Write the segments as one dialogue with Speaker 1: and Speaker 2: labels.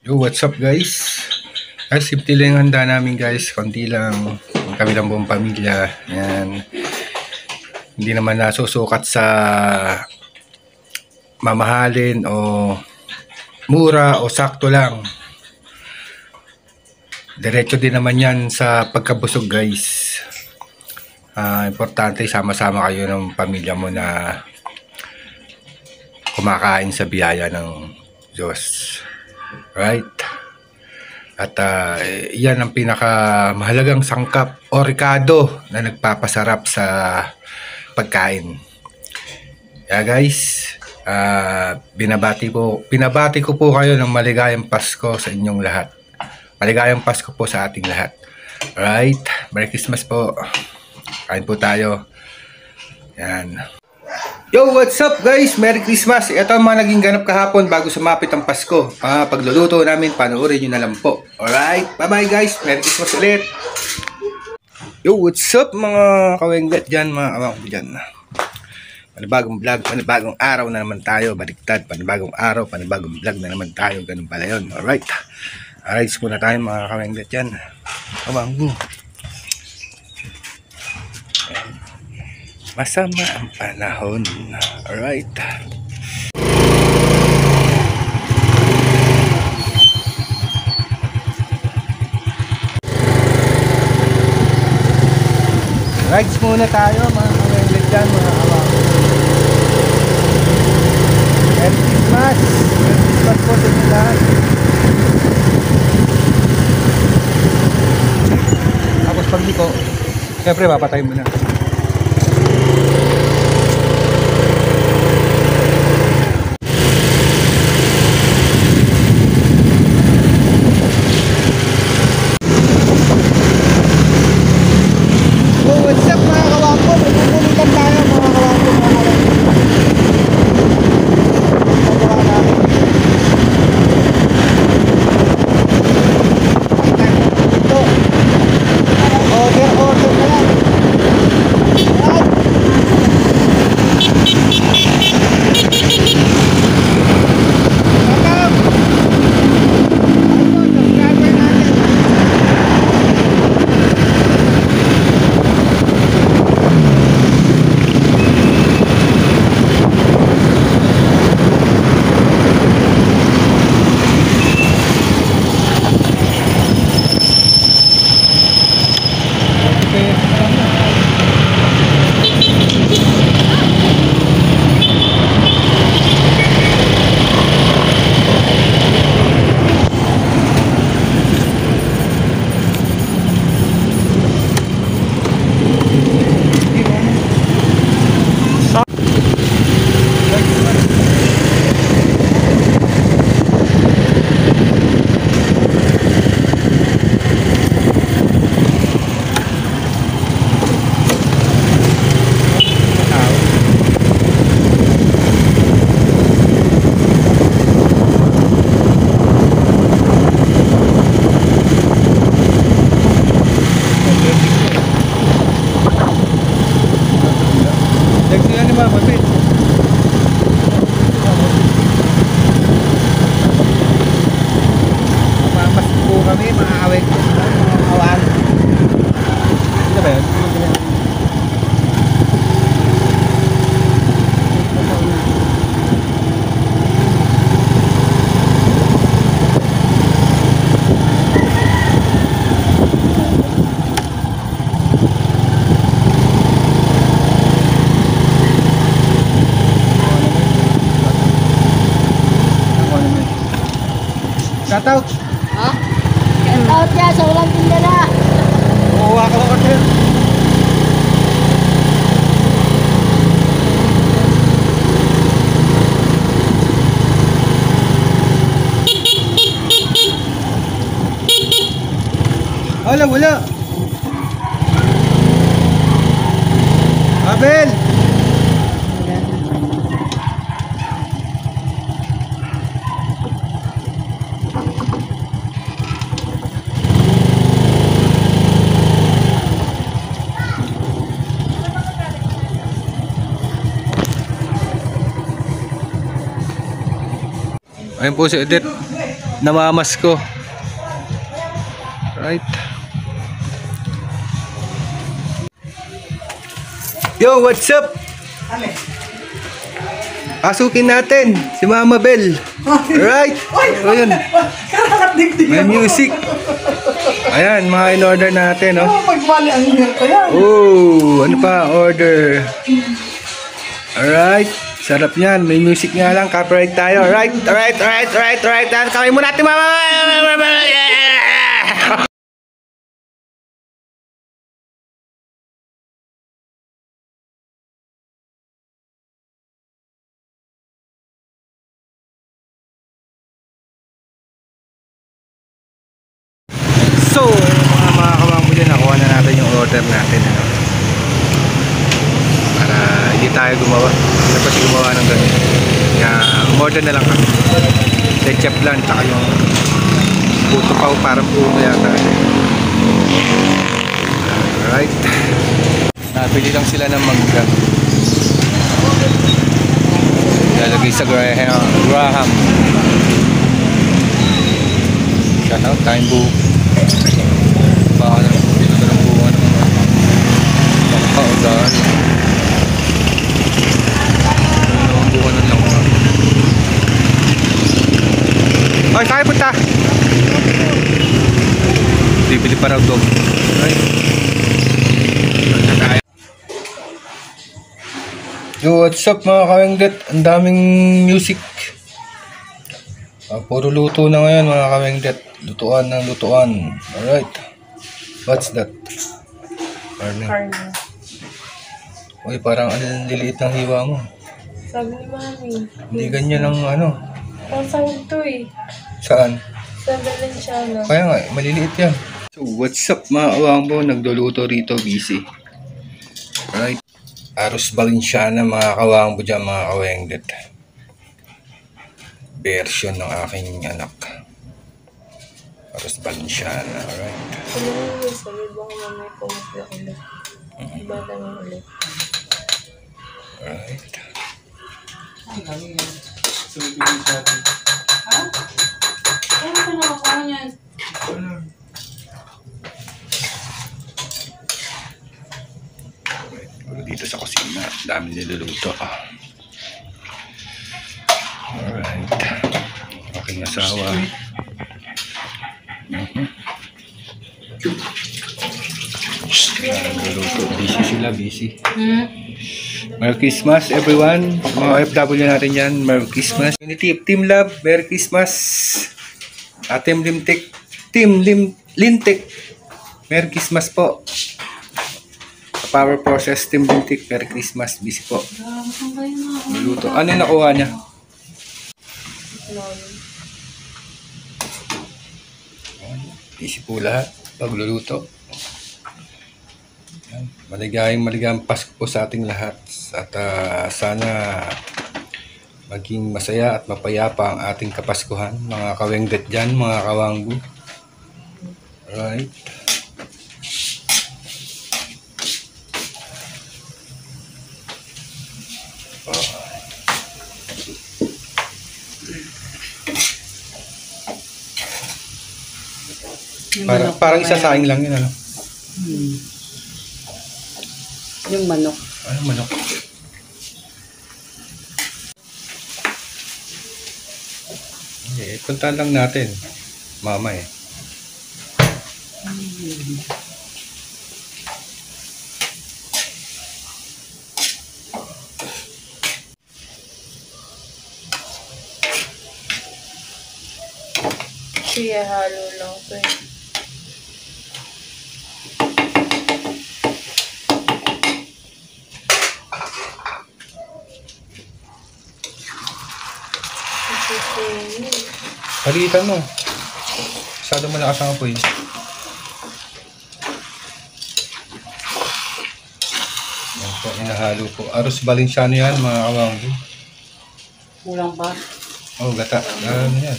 Speaker 1: Yo, what's up guys? Ay, simple lang yung handa namin guys. Konti lang. Kami lang buong pamilya. Yan. Hindi naman nasusukat sa mamahalin o mura o sakto lang. Diretso din naman yan sa pagkabusog guys. Importante sama-sama kayo ng pamilya mo na kumakain sa biyaya ng Diyos. Right? At yan ang pinakamahalagang sangkap o rekado na nagpapasarap sa pagkain. Kaya guys, pinabati ko po kayo ng maligayang Pasko sa inyong lahat. Maligayang Pasko po sa ating lahat. Alright, Merry Christmas po. Kain po tayo. Yan. Yo, what's up guys? Merry Christmas! Ito ang mga naging ganap kahapon bago sumapit ang Pasko. Pagluluto namin, panoorin nyo na lang po. Alright, bye-bye guys! Merry Christmas ulit! Yo, what's up mga kawenglet dyan, mga awang ko dyan. Panibagong vlog, panibagong araw na naman tayo. Baliktad, panibagong araw, panibagong vlog na naman tayo. Ganun pala yun. Alright. Alright, muna tayo mga kawenglet dyan. Awang ko. Masama ang panahon. Alright. Rides muna tayo mga kawenglet dyan, mga awang. Merry Christmas! Merry Christmas po sa inyo lahat. Tapos pag di ko, siyempre papatay mo na. Shoutout!
Speaker 2: Ha? Shoutout yan sa walang tindera!
Speaker 1: Oo, ako kasi. Wala! Abel! Ayun po si Edith. namamasko. Right. Yo, what's up? Pasukin natin si Mama Bell. Right. Ayun. May music. Ayan, mga in-order natin, no?
Speaker 2: Pagmali ang inyo ko yan.
Speaker 1: Oh, ano pa? Order. Alright. Sarap niyan. May music nga lang. Copyright tayo. Alright. Kawin mo natin, Mama. So, mga kabangbo dyan, nakuha na natin yung order natin, ano? Para hindi tayo gumawa. Dapat gumawa ng ganyan. Kaya, order na lang kami. Ketchup lang, tsaka yung puto pa, parang puto yata. Alright. Nabili lang sila ng mangga. Lalagay sa Graham. Shout out, time book. Baka na pinagalang bunga ng mga pangkaugal. Ang bunga ng lang. Ay, kaya punta! Bibili pa raw dog. Ay. Yo, what's up mga kawengdet? Ang daming music. Puro luto na ngayon mga kawengdet. Lutuan ng lutuan. Alright. What's that? Karne. Uy, parang ang liliit ng hiwa mo.
Speaker 3: Sabi ni Mami.
Speaker 1: Hindi ganyan ang ano.
Speaker 3: Pasang ito eh.
Speaker 1: Saan?
Speaker 3: Sa Valenciano.
Speaker 1: Kaya nga, maliliit yan. So, what's up mga kawangbo? Nagluluto rito, busy. Alright. Arroz Valenciana mga kawangbo dyan, mga kawengdet. Version ng aking anak. Arroz Valenciana, alright.
Speaker 3: Ano yung sabi baka mamaya pumusla ulit. Iba naman ulit.
Speaker 1: Alright.
Speaker 3: Ano ka nakakawa niyan?
Speaker 1: Dito sa kusina, dami niluluto. Alright. Aking asawa. Niluluto. Busy sila, busy. Merry Christmas everyone. Mga OFW natin yan. Merry Christmas. Unity of Team Love. Merry Christmas. Team Lintik. Lintik. Merry Christmas po. Power Process Team Lintik. Merry Christmas. Busy po. Niluluto. Ano yung nakuha niya? Busy po lahat. Pagluluto. Maligayang Pasko po sa ating lahat. At sana maging masaya at mapayapa ang ating Kapaskuhan. Mga kawengdet dyan, mga kawanggo. Alright. Parang isasaing lang yun, ano?
Speaker 2: Yung manok.
Speaker 1: Ano manok? Okay, puntahan lang natin. Mama eh.
Speaker 3: Siya halo lang ito eh.
Speaker 1: Palitan mo. Masyado malakas ang apoy. Yan po, inahalo po. Arroz Valenciano yan, mga kawanggo.
Speaker 2: Kulang pa.
Speaker 1: Oh, gata. Ano yan?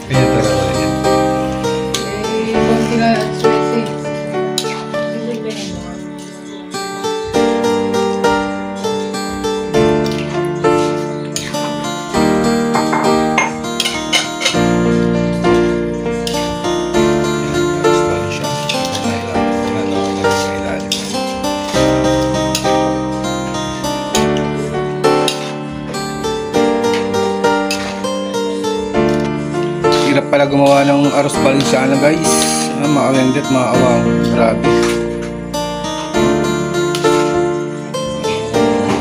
Speaker 1: Kaya tara wala yan. Aros Valenciana guys. Mga kawengdet, mga awang. Grabe.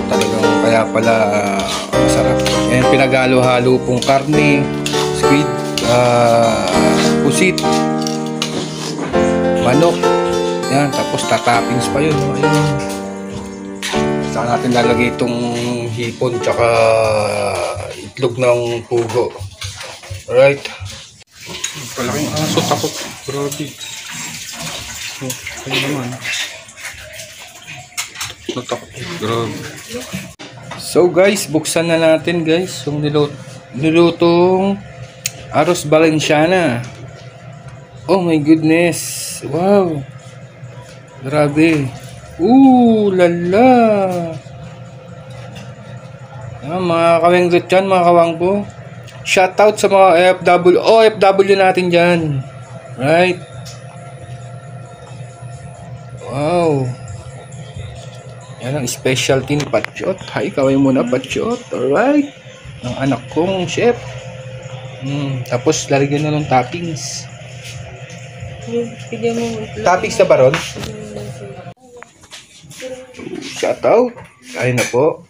Speaker 1: Talagang kaya pala masarap. Ayan, pinagalo-halo pong karne, squid, pusit, manok. Yan, tapos tatoppings pa yun. Ayun. Saan natin lalagay itong hipon tsaka itlog ng pugo. Alright. Palaking aso takot. Grabe. Oh, ayun naman. Natakot. Grabe. So guys, buksan na natin guys yung nilutong Aros Valenciana. Oh my goodness. Wow. Grabe. Lala. Mga kawengdet dyan, mga kawangko. Shoutout sa mga OFW natin dyan. Right. Wow. Yan ang specialty ni Patsyot. Hi, kaway muna Patsyot. Alright. Ang anak kong chef. Tapos lalagyan na ng toppings.
Speaker 3: Bigyan mo.
Speaker 1: Toppings na ba ron? Shoutout. Ayun na po.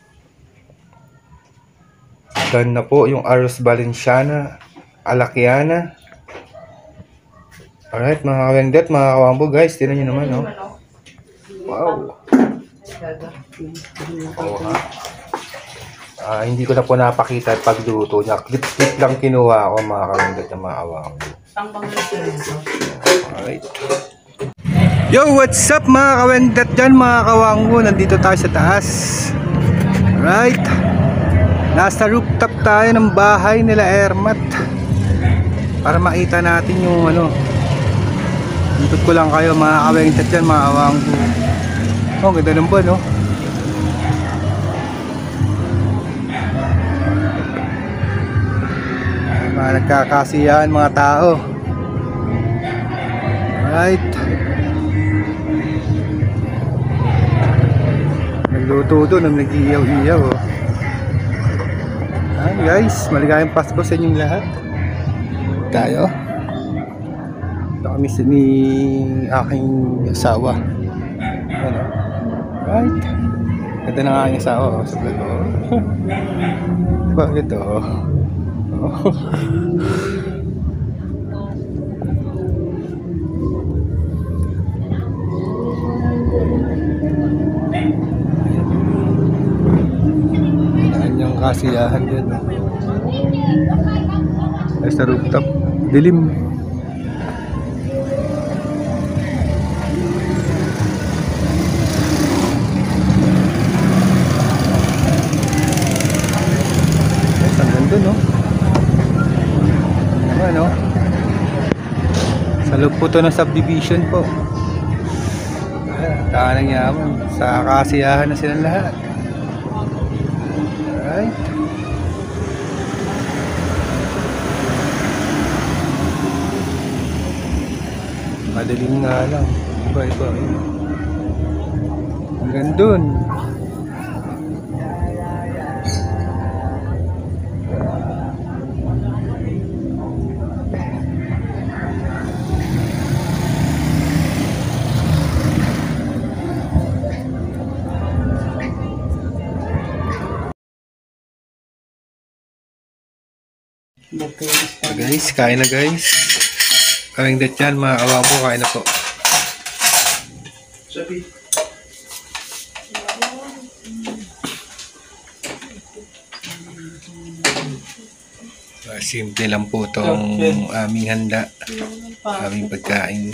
Speaker 1: Done na po yung Aros Valenciana Alakiana. Alright, mga kawengdet, mga kawambo guys. Tignan nyo naman, oh. Wow. Oh, ha? Hindi ko na po napakita at pagluto niya. Clip-clip lang kinuha ako, mga kawengdet, mga kawambo. Alright. Yo, what's up mga kawengdet dyan, mga kawanggo? Nandito tayo sa taas. Alright. Nasa rooftop tayo ng bahay nila Ermat. Para makita natin yung ano. Ikot ko lang kayo mga kawengdet dyan, mga kawanggo. Oh, ganda ng buwan, no? Mga nagkakasiyahan mga tao. Alright. Nagluto doon, nag-iiyaw-iyaw, oh. Ayan guys, maligayang Pasko sa inyong lahat. Tayo. Ito kami ni aking asawa. Ano? Right. Ganda na aking asawa, oh, sa vlog, oh. Bakit, oh? Yung kasiyahan dyan, no? Ay, sa rooftop, dilim. Ay, ang ganda, no? Ano? Sa loob po to ng subdivision po. Tanang yaman. Sa kasiyahan na silang lahat. Alright. Madaling nga lang. Iba. Hanggang dun. Guys, kain na guys. Kawengdet yan, mga kawabo, kain na po. Simple lang po itong aming handa. Aming pagkain.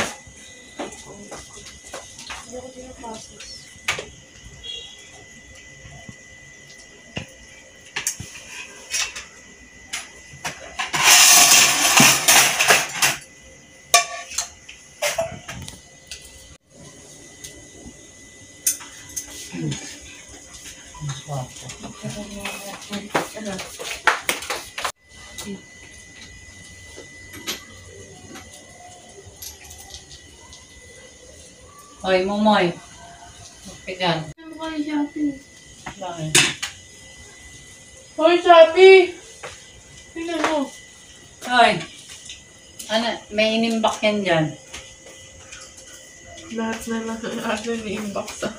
Speaker 2: Hoy, Momoy. Okay dyan.
Speaker 3: Ano kayo, Shopee?
Speaker 2: Bakit?
Speaker 3: Hoy, Shopee! Tingnan mo.
Speaker 2: Hoy. Ano, may inimbak yan dyan.
Speaker 3: Lahat na lang ang atin i-inbox ah.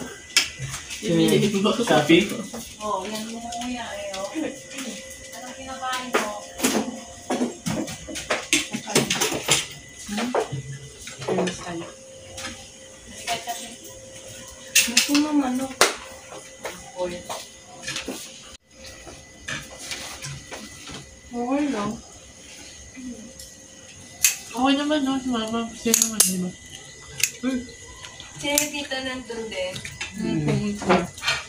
Speaker 3: Ini-inbox.
Speaker 4: Shopee?
Speaker 2: Oo, yan mo kuya eh. Oh. Anong kinakain mo?
Speaker 3: Gusto mo manok.
Speaker 2: Oy.
Speaker 3: Okay lang. Okay naman no, si mama. Kasi naman, di ba?
Speaker 5: Sino dito nandun din?
Speaker 3: Thank you.